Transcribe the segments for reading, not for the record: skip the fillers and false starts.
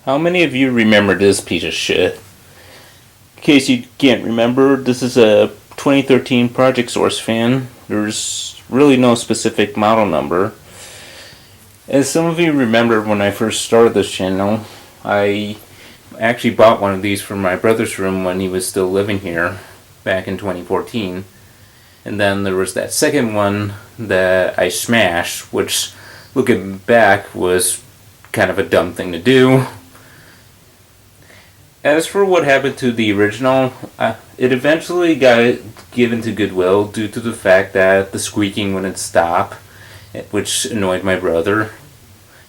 How many of you remember this piece of shit? In case you can't remember, this is a 2013 Project Source fan. There's really no specific model number. As some of you remember, when I first started this channel, I actually bought one of these from my brother's room when he was still living here back in 2014. And then there was that second one that I smashed, which, looking back, was kind of a dumb thing to do. As for what happened to the original, it eventually got given to Goodwill due to the fact that the squeaking wouldn't stop, which annoyed my brother.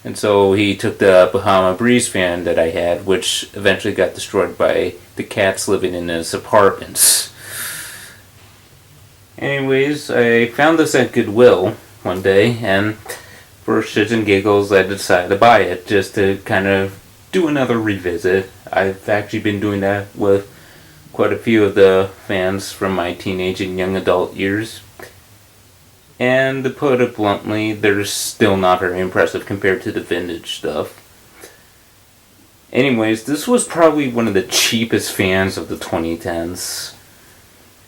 And so he took the Bahama Breeze fan that I had, which eventually got destroyed by the cats living in his apartments. Anyways, I found this at Goodwill one day, and for shits and giggles I decided to buy it just to kind of do another revisit. I've actually been doing that with quite a few of the fans from my teenage and young adult years. And to put it bluntly, they're still not very impressive compared to the vintage stuff. Anyways, this was probably one of the cheapest fans of the 2010s.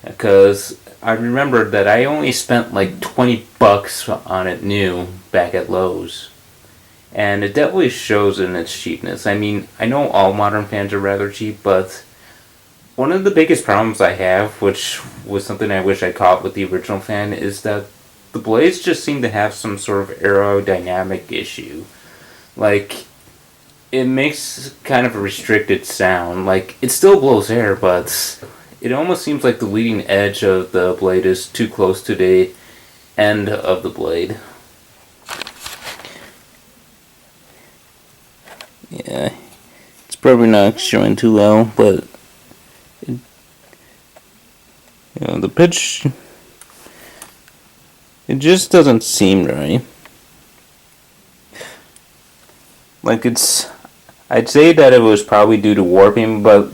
Because I remember that I only spent like $20 on it new back at Lowe's. And it definitely shows in its cheapness. I mean, I know all modern fans are rather cheap, but one of the biggest problems I have, which was something I wish I caught with the original fan, is that the blades just seem to have some sort of aerodynamic issue. Like, it makes kind of a restricted sound. Like, it still blows air, but it almost seems like the leading edge of the blade is too close to the end of the blade. Yeah, it's probably not showing too well, but the pitch, it just doesn't seem right. Like I'd say that it was probably due to warping, but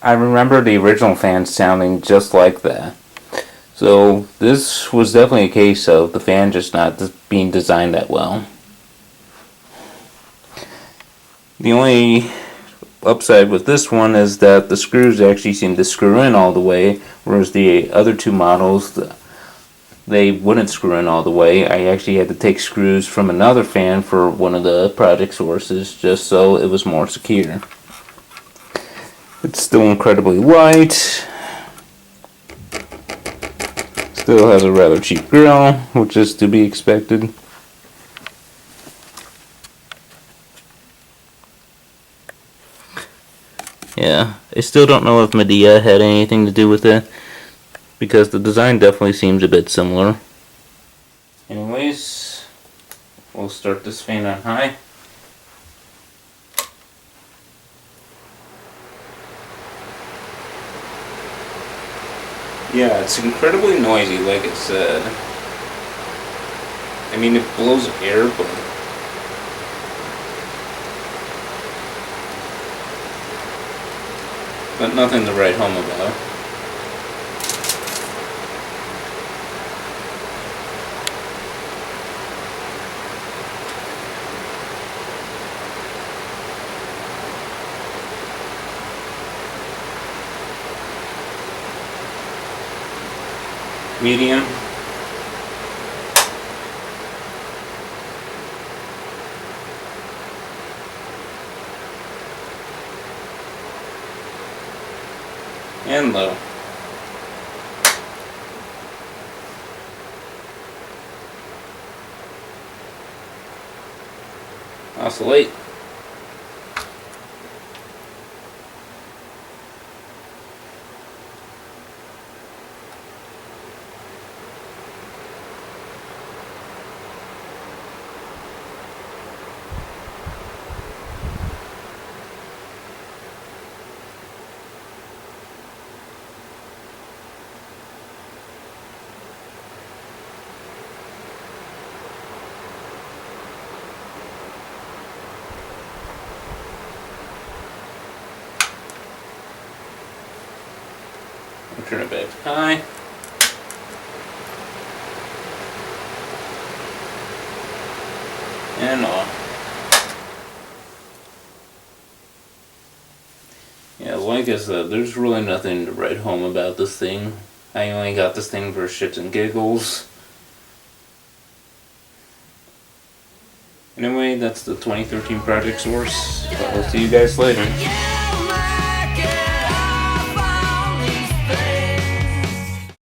I remember the original fan sounding just like that. So this was definitely a case of the fan just not being designed that well. The only upside with this one is that the screws actually seem to screw in all the way, whereas the other two models, they wouldn't screw in all the way. I actually had to take screws from another fan for one of the project sources just so it was more secure. It's still incredibly light. Still has a rather cheap grill, which is to be expected. Yeah, I still don't know if Medea had anything to do with it, because the design definitely seems a bit similar. Anyways, we'll start this fan on high. Yeah, it's incredibly noisy, like I said. I mean, it blows air, but nothing to write home about. Medium. And low. Oscillate. I'll turn it back to high. And off. Yeah, like I said, there's really nothing to write home about this thing. I only got this thing for shits and giggles. Anyway, that's the 2013 Project Source. But we'll see you guys later.